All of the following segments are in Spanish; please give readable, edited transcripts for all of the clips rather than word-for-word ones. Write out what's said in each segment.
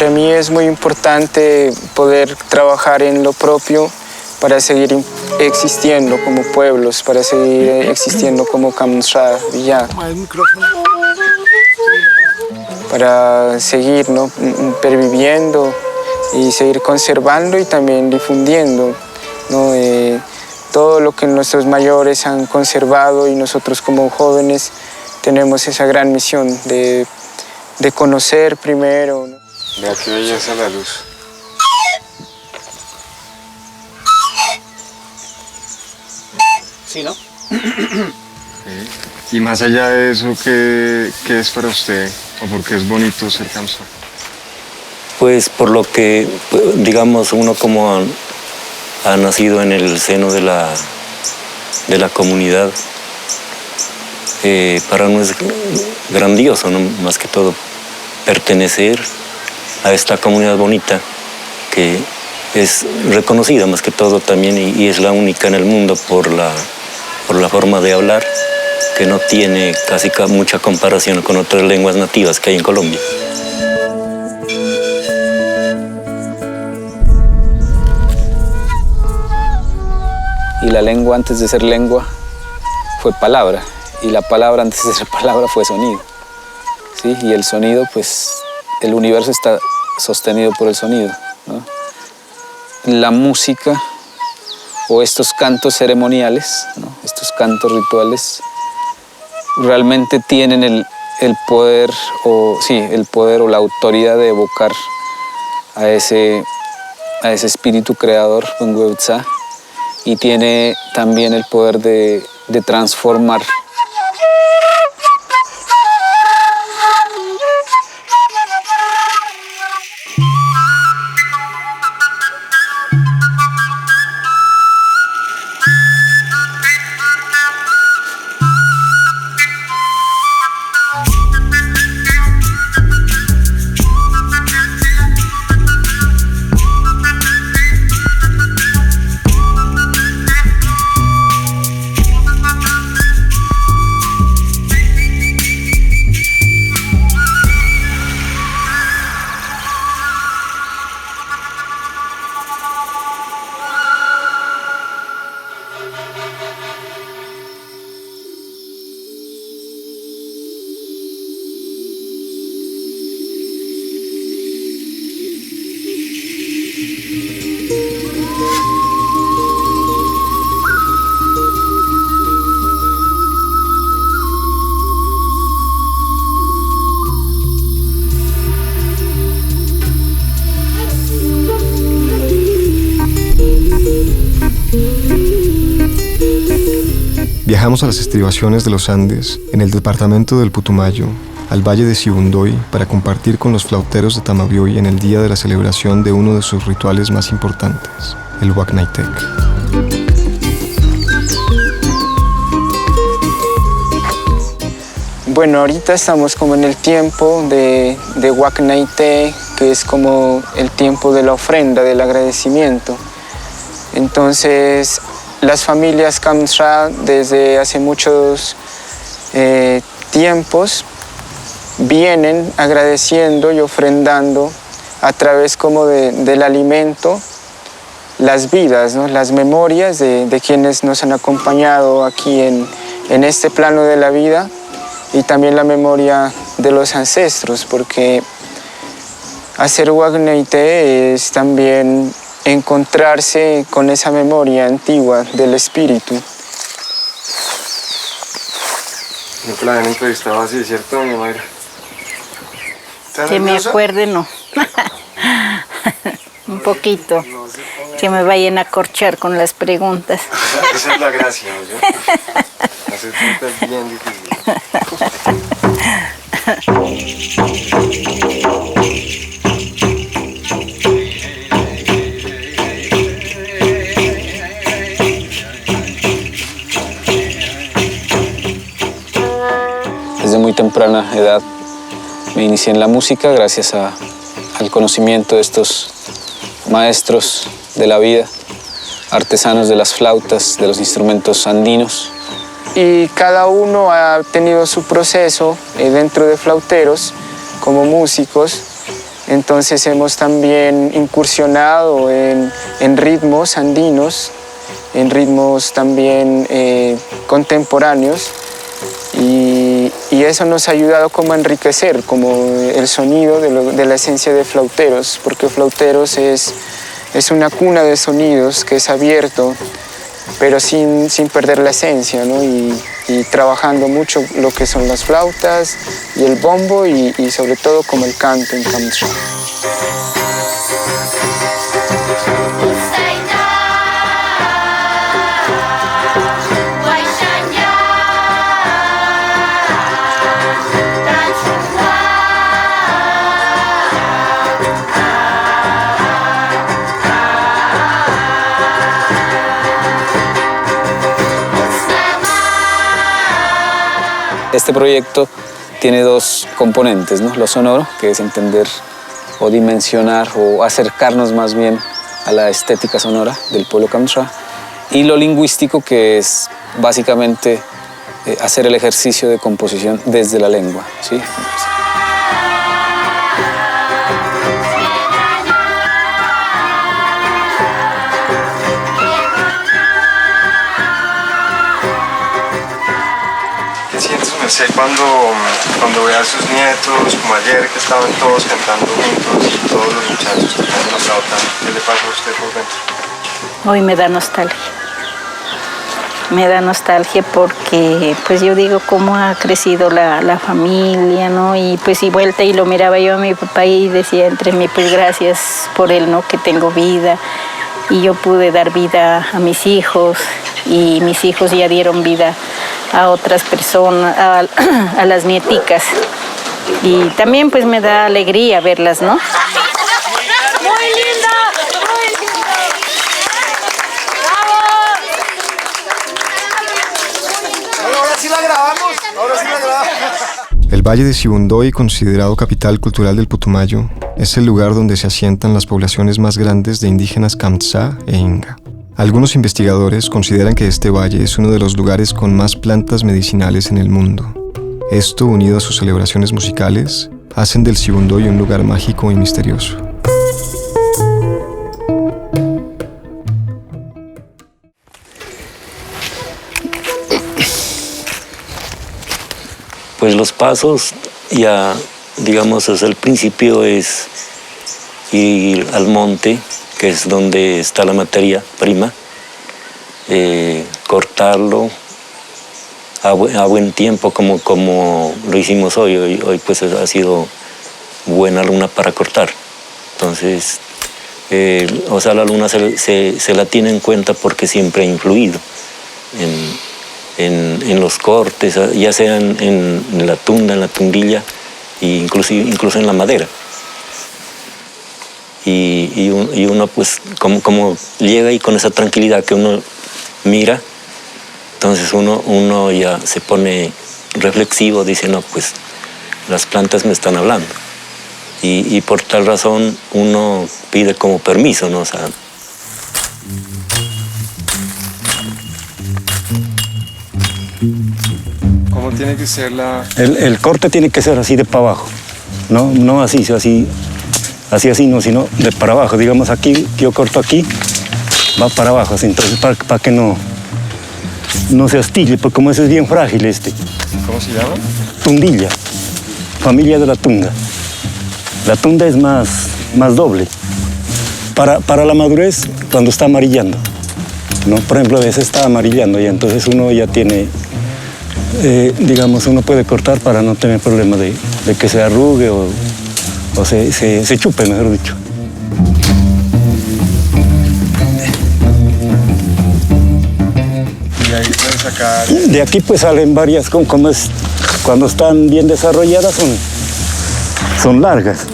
Para mí es muy importante poder trabajar en lo propio para seguir existiendo como pueblos, para seguir existiendo como Kamsha Villar. Para seguir, ¿no?, perviviendo y seguir conservando y también difundiendo, ¿no?, todo lo que nuestros mayores han conservado, y nosotros como jóvenes tenemos esa gran misión de conocer primero, ¿no? Vea qué belleza la luz. Sí, ¿no? Y más allá de eso, ¿qué es para usted o por qué es bonito ser Kamsha? Pues por lo que, digamos, uno como ha nacido en el seno de la comunidad, para uno es grandioso, ¿no?, más que todo, pertenecer a esta comunidad bonita que es reconocida más que todo también y es la única en el mundo por la forma de hablar, que no tiene casi mucha comparación con otras lenguas nativas que hay en Colombia. Y la lengua antes de ser lengua fue palabra, y la palabra antes de ser palabra fue sonido, ¿sí? Y el sonido, pues, el universo está sostenido por el sonido, ¿no? La música o estos cantos ceremoniales, ¿no?, estos cantos rituales, realmente tienen el poder o la autoridad de evocar a ese espíritu creador, Bungueutsa, y tiene también el poder de transformar. Viajamos a las estribaciones de los Andes, en el departamento del Putumayo, al valle de Sibundoy, para compartir con los flauteros de Tamavioy en el día de la celebración de uno de sus rituales más importantes, el Huacnaytec. Bueno, ahorita estamos como en el tiempo de Huacnaytec, que es como el tiempo de la ofrenda, del agradecimiento. Entonces, las familias Kamsha desde hace muchos tiempos vienen agradeciendo y ofrendando a través como del alimento las vidas, ¿no?, las memorias de quienes nos han acompañado aquí en este plano de la vida, y también la memoria de los ancestros, porque hacer Huacnaytec es también encontrarse con esa memoria antigua del espíritu. Nunca la habían entrevistado así, ¿cierto, doña Mayra? Que me acuerde, no. Un poquito. Que me vayan a corchar con las preguntas. Esa es la gracia, ¿no? Hacer preguntas bien difíciles. Desde muy temprana edad me inicié en la música gracias al conocimiento de estos maestros de la vida, artesanos de las flautas, de los instrumentos andinos. Y cada uno ha tenido su proceso dentro de flauteros, como músicos, Entonces hemos también incursionado en ritmos andinos, en ritmos también contemporáneos, y eso nos ha ayudado como a enriquecer como el sonido de la esencia de Flauteros, porque Flauteros es una cuna de sonidos que es abierto, pero sin perder la esencia, ¿no? Y trabajando mucho lo que son las flautas y el bombo y sobre todo como el canto en Kamcha. Este proyecto tiene dos componentes, ¿no? Lo sonoro, que es entender o dimensionar o acercarnos más bien a la estética sonora del pueblo Kamcha, y lo lingüístico, que es básicamente hacer el ejercicio de composición desde la lengua, ¿sí? ¿Qué sientes, merced, cuando ve a sus nietos, como ayer, que estaban todos cantando juntos y todos los muchachos tocando la flauta? ¿Qué le pasa a usted por dentro? Hoy me da nostalgia. Me da nostalgia porque, pues yo digo, cómo ha crecido la familia, ¿no? Y pues y vuelta y lo miraba yo a mi papá y decía entre mí, pues gracias por él, ¿no? Que tengo vida y yo pude dar vida a mis hijos y mis hijos ya dieron vida a otras personas, a las nieticas. Y también pues me da alegría verlas, ¿no? ¡Muy linda! ¡Muy linda! ¡Bravo! Ahora sí la grabamos, ahora sí la grabamos. El Valle de Sibundoy, considerado capital cultural del Putumayo, es el lugar donde se asientan las poblaciones más grandes de indígenas Kamcha e Inga. Algunos investigadores consideran que este valle es uno de los lugares con más plantas medicinales en el mundo. Esto, unido a sus celebraciones musicales, hacen del Sibundoy un lugar mágico y misterioso. Pues los pasos ya, digamos, desde el principio es ir al monte, que es donde está la materia prima, cortarlo a buen tiempo, como lo hicimos hoy. Hoy pues ha sido buena luna para cortar. Entonces, o sea, la luna se la tiene en cuenta porque siempre ha influido en los cortes, ya sean en la tunda, en la tundilla, e incluso en la madera. Y uno pues como llega ahí con esa tranquilidad que uno mira, entonces uno ya se pone reflexivo, dice, no, pues las plantas me están hablando. Y por tal razón uno pide como permiso, ¿no? O sea, ¿Cómo tiene que ser la...? el corte tiene que ser así de para abajo, no así, no, sino de para abajo. Digamos aquí, yo corto aquí, va para abajo, así, entonces para que no se astille, porque como ese es bien frágil ¿Cómo se llama? Tundilla, familia de la tunda. La tunda es más doble. Para la madurez, cuando está amarillando, ¿no? Por ejemplo, a veces está amarillando y entonces uno ya tiene, digamos, uno puede cortar para no tener problema de que se arrugue o se chupe, mejor dicho. Y ahí pueden sacar... De aquí pues salen varias, cuando están bien desarrolladas son largas.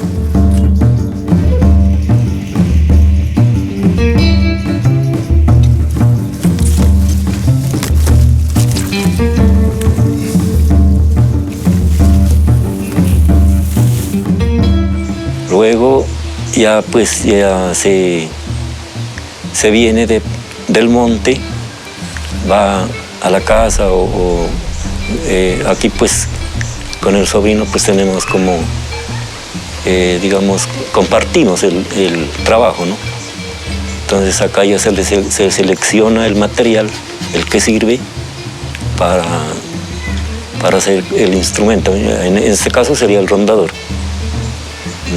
Luego ya se viene del monte, va a la casa aquí pues con el sobrino pues tenemos como digamos, compartimos el trabajo, ¿no? Entonces acá ya se selecciona el material, el que sirve para hacer el instrumento. En este caso sería el rondador.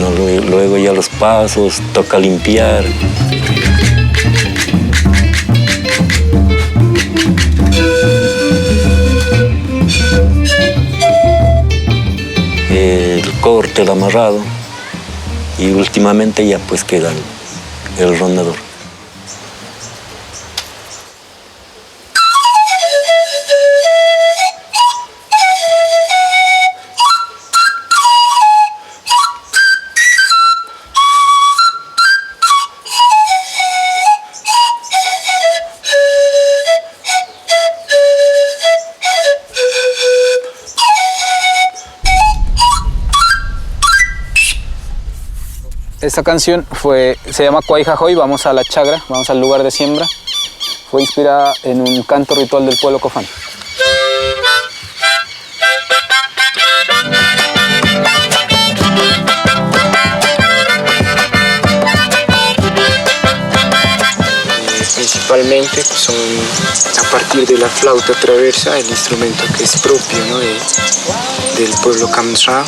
¿No? Luego ya los pasos, toca limpiar. El corte, el amarrado, y últimamente ya pues queda el rondador. Esta canción se llama Cuayjajoy, vamos a la chagra, vamos al lugar de siembra. Fue inspirada en un canto ritual del pueblo Cofán. Principalmente pues, son a partir de la flauta traversa, el instrumento que es propio, ¿no? del pueblo Kamsra.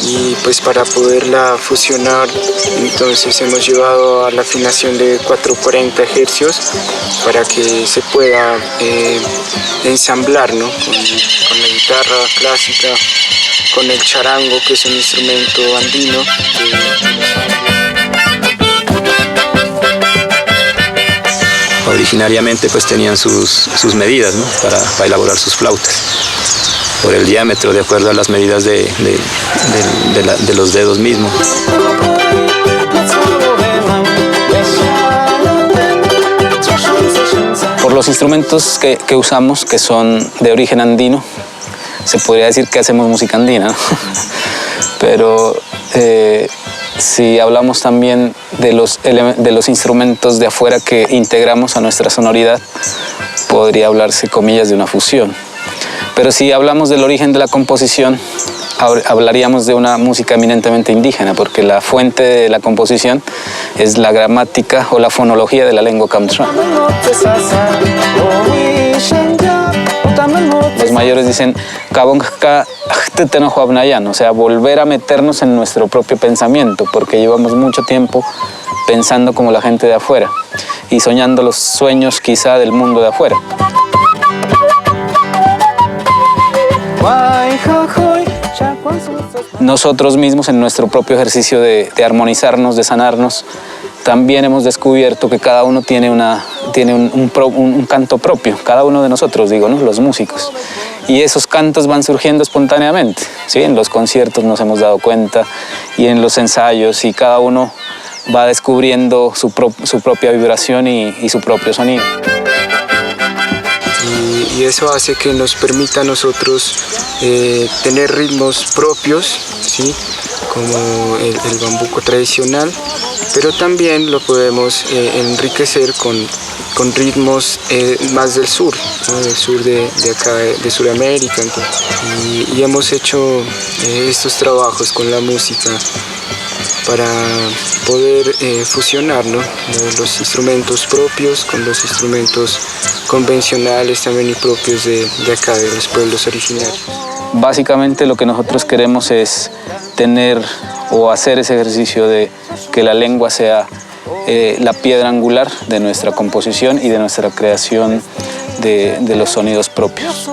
Y pues para poderla fusionar, entonces hemos llevado a la afinación de 440 hercios para que se pueda ensamblar, ¿no? con la guitarra clásica, con el charango, que es un instrumento andino. Originariamente pues tenían sus medidas, ¿no? para elaborar sus flautas, por el diámetro, de acuerdo a las medidas de los dedos mismos. Por los instrumentos que usamos, que son de origen andino, se podría decir que hacemos música andina, ¿no? Pero si hablamos también de los instrumentos de afuera que integramos a nuestra sonoridad, podría hablarse, comillas, de una fusión. Pero si hablamos del origen de la composición, hablaríamos de una música eminentemente indígena, porque la fuente de la composición es la gramática o la fonología de la lengua Kamsra. Los mayores dicen, o sea, volver a meternos en nuestro propio pensamiento, porque llevamos mucho tiempo pensando como la gente de afuera y soñando los sueños quizá del mundo de afuera. Nosotros mismos, en nuestro propio ejercicio de armonizarnos, de sanarnos, también hemos descubierto que cada uno tiene un canto propio, cada uno de nosotros, digo, ¿no? Los músicos. Y esos cantos van surgiendo espontáneamente, ¿sí? En los conciertos nos hemos dado cuenta, y en los ensayos, y cada uno va descubriendo su propia vibración y su propio sonido. Y eso hace que nos permita a nosotros tener ritmos propios, ¿sí? Como el bambuco tradicional, pero también lo podemos enriquecer con ritmos más del sur, ¿no? Del sur de acá, de Sudamérica. Y hemos hecho estos trabajos con la música para poder fusionar, ¿no? Los instrumentos propios con los instrumentos convencionales también y propios de acá, de los pueblos originarios. Básicamente lo que nosotros queremos es tener o hacer ese ejercicio de que la lengua sea la piedra angular de nuestra composición y de nuestra creación de los sonidos propios.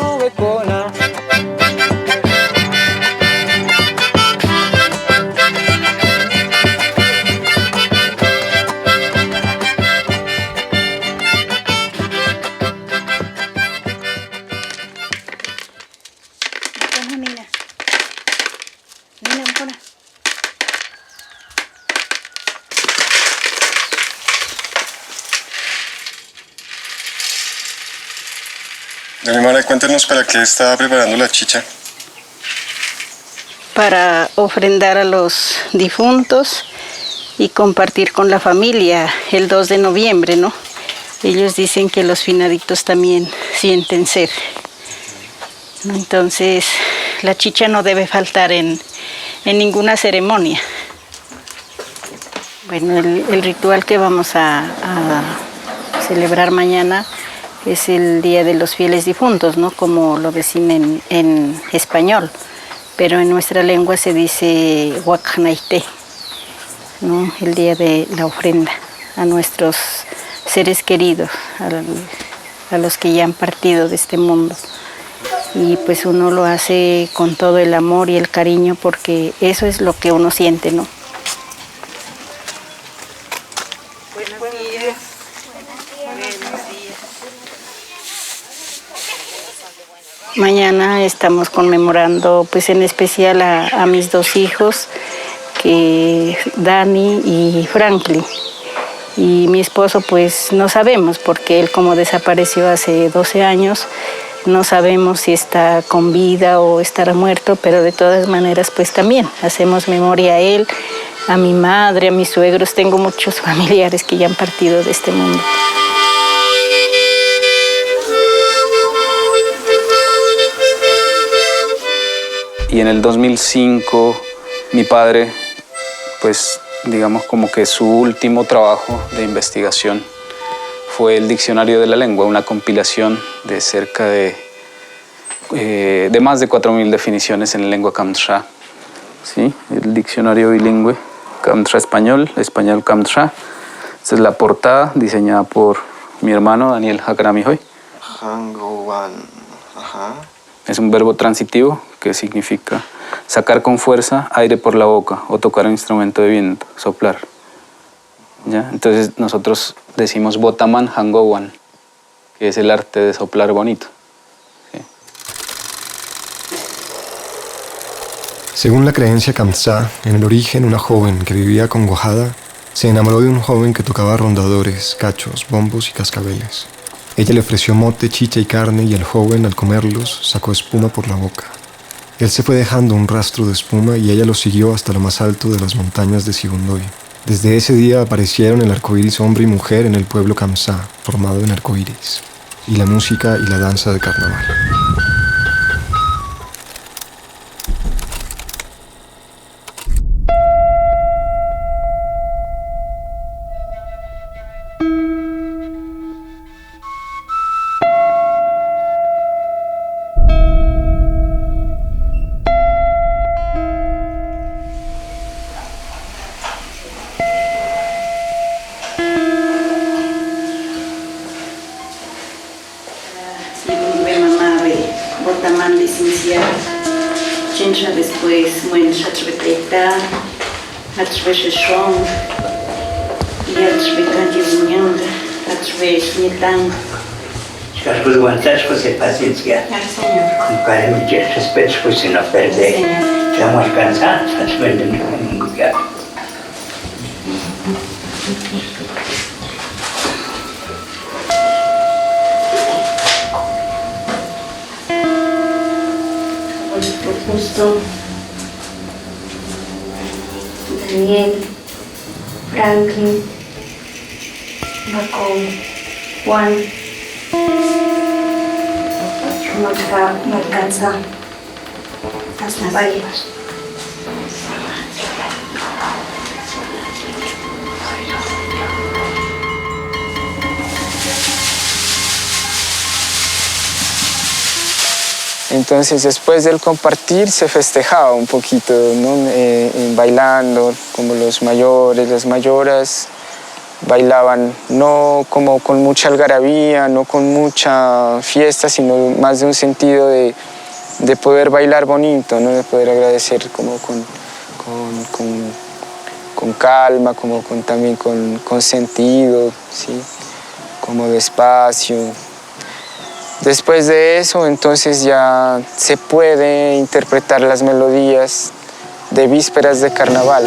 Doña Mara, cuéntenos para qué está preparando la chicha. Para ofrendar a los difuntos y compartir con la familia el 2 de noviembre, ¿no? Ellos dicen que los finaditos también sienten sed, ¿no? Entonces, la chicha no debe faltar en en ninguna ceremonia. Bueno, el ritual que vamos a celebrar mañana es el Día de los Fieles Difuntos, ¿no? Como lo decimos en español, pero en nuestra lengua se dice Huacnaité, ¿no? El día de la ofrenda a nuestros seres queridos, a los que ya han partido de este mundo. Y pues uno lo hace con todo el amor y el cariño porque eso es lo que uno siente, ¿no? Buenos días. Mañana estamos conmemorando, pues en especial a mis dos hijos, que Dani y Franklin. Y mi esposo, pues no sabemos, porque él como desapareció hace 12 años, no sabemos si está con vida o estará muerto, pero de todas maneras, pues también hacemos memoria a él, a mi madre, a mis suegros. Tengo muchos familiares que ya han partido de este mundo. Y en el 2005, mi padre, pues digamos como que su último trabajo de investigación fue el Diccionario de la Lengua, una compilación de cerca de más de 4.000 definiciones en lengua Kamtxa. ¿Sí? El diccionario bilingüe Kamtxa-español, español-Kamtxa. Esta es la portada diseñada por mi hermano Daniel Jacaramijoy. Es un verbo transitivo que significa sacar con fuerza aire por la boca o tocar un instrumento de viento, soplar. ¿Ya? Entonces nosotros decimos botaman hangowan, que es el arte de soplar bonito. ¿Sí? Según la creencia Kamtxa, en el origen una joven que vivía acongojada se enamoró de un joven que tocaba rondadores, cachos, bombos y cascabeles. Ella le ofreció mote, chicha y carne y el joven, al comerlos, sacó espuma por la boca. Él se fue dejando un rastro de espuma y ella lo siguió hasta lo más alto de las montañas de Sibundoy. Desde ese día aparecieron el arcoíris hombre y mujer en el pueblo Kamtxa, formado en arcoíris, y la música y la danza de carnaval. Botaman licenciado, Chincha después, Muen Chachbeteta, Hachbesheshon, y Hachbecalle Buñanga, Hachbeshnietan. Después de aguantar, pues de paciencia. Con carencia, respeto, pues no perder. Estamos cansados, hacemos de ningún lugar. Justo, Daniel, Franklin, Jacob, Juan, no alcanza hasta varios. Entonces, después del compartir, se festejaba un poquito, ¿no? Bailando, como los mayores, las mayoras bailaban, no como con mucha algarabía, no con mucha fiesta, sino más de un sentido de poder bailar bonito, ¿no? De poder agradecer como con calma, como también con sentido, ¿sí? Como despacio. Después de eso, entonces ya se puede interpretar las melodías de vísperas de carnaval.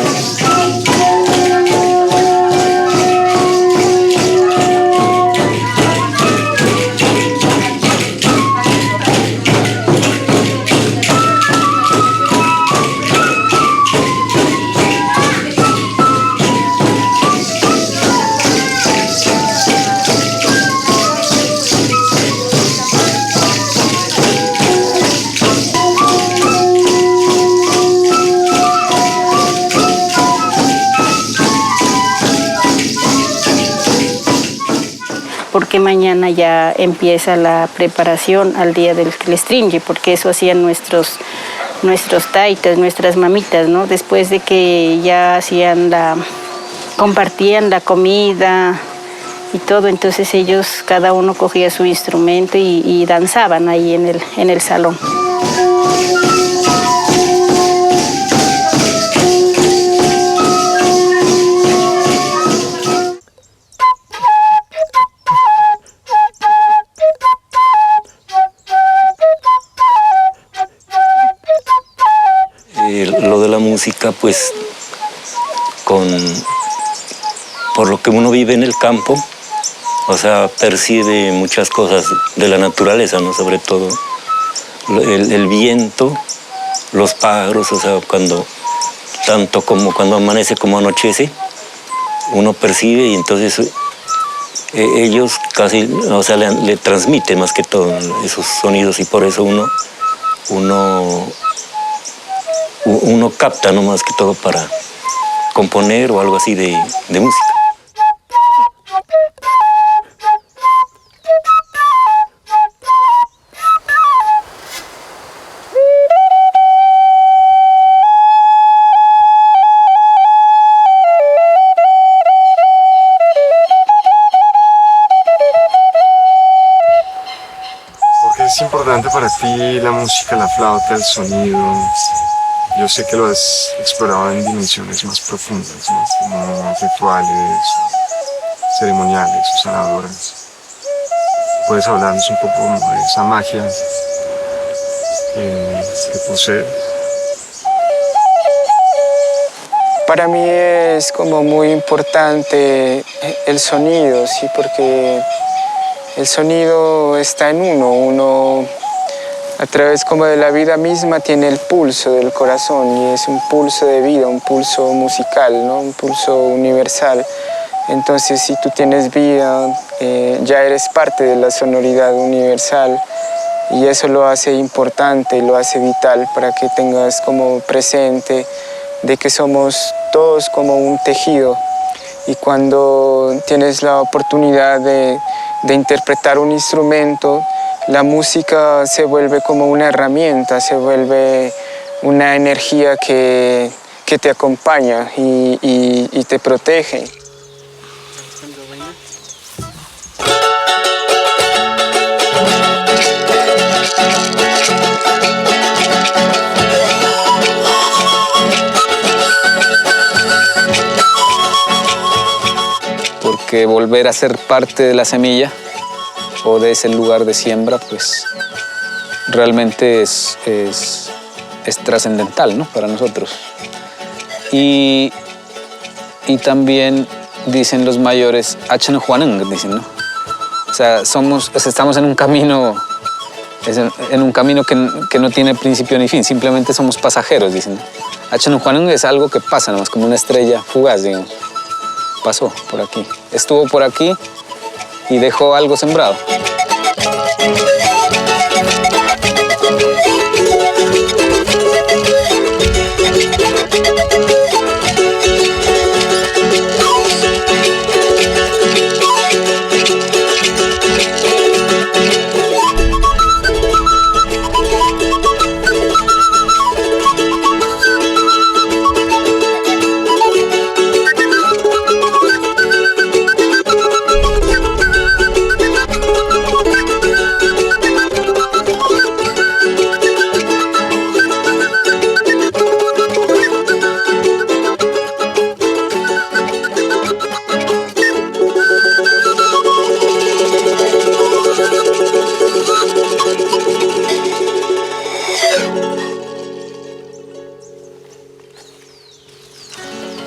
mañana ya empieza la preparación al día del Klestringi, porque eso hacían nuestros taitas, nuestras mamitas, ¿no? Después de que ya compartían la comida y todo, entonces ellos, cada uno cogía su instrumento y danzaban ahí en el salón. Lo de la música, pues, por lo que uno vive en el campo, o sea, percibe muchas cosas de la naturaleza, ¿no? Sobre todo el viento, los pájaros, o sea, tanto como cuando amanece como anochece, uno percibe y entonces ellos casi, o sea, le transmiten más que todo esos sonidos y por eso uno capta, ¿no? Más que todo para componer o algo así de música. ¿Por qué es importante para ti la música, la flauta, el sonido? Yo sé que lo has explorado en dimensiones más profundas, ¿no? Como rituales, ceremoniales o sanadoras. ¿Puedes hablarnos un poco de esa magia que posee? Para mí es como muy importante el sonido, sí, porque el sonido está en uno a través como de la vida misma tiene el pulso del corazón y es un pulso de vida, un pulso musical, ¿no? Un pulso universal. Entonces si tú tienes vida, ya eres parte de la sonoridad universal y eso lo hace importante, lo hace vital para que tengas como presente de que somos todos como un tejido y cuando tienes la oportunidad de interpretar un instrumento, la música se vuelve como una herramienta, se vuelve una energía que te acompaña y te protege. Porque volver a ser parte de la semilla o de ese lugar de siembra, pues realmente es trascendental, ¿no? Para nosotros. Y también dicen los mayores, "Achan Juanang", dicen, ¿no? O sea, estamos en un camino, que no tiene principio ni fin, simplemente somos pasajeros, dicen. Achan Juanang es algo que pasa, nomás como una estrella fugaz, digamos. Pasó por aquí, estuvo por aquí y dejó algo sembrado.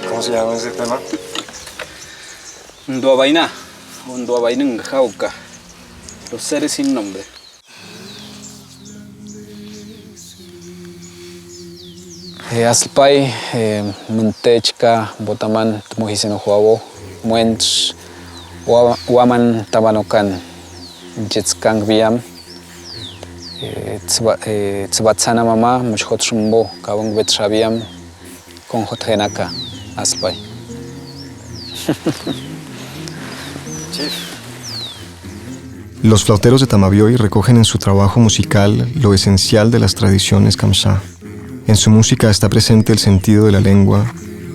¿Cómo se llama ese tema? Nduabaina, o Nduabainung Jauca, los seres sin nombre. Aslpay, Muntechka, Botaman, Tmujiseno Huavo, Muench, Waman Tabanokan, Jetskang Biam, Tzbatzana Mama, Muchhot Shumbo, Kabung Betrabiam, Konjot Genaka, Aslpay. Chief. Los flauteros de Tamavioy recogen en su trabajo musical lo esencial de las tradiciones Kamsá. En su música está presente el sentido de la lengua,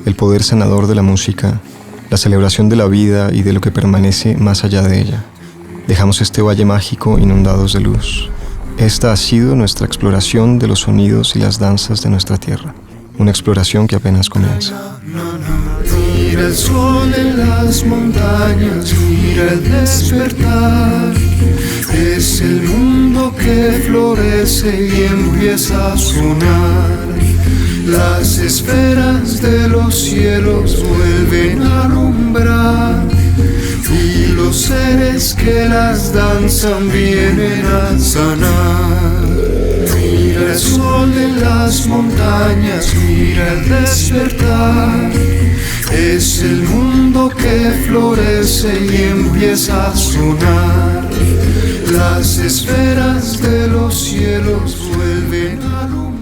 el poder sanador de la música, la celebración de la vida y de lo que permanece más allá de ella. Dejamos este valle mágico inundados de luz. Esta ha sido nuestra exploración de los sonidos y las danzas de nuestra tierra. Una exploración que apenas comienza. Mira el sol en las montañas, mira el despertar. Es el mundo que florece y empieza a sonar. Las esferas de los cielos vuelven a alumbrar. Y los seres que las danzan vienen a sanar. Mira el sol en las montañas, mira el despertar. Es el mundo que florece y empieza a sonar. Las esferas de los cielos vuelven a alumbrar.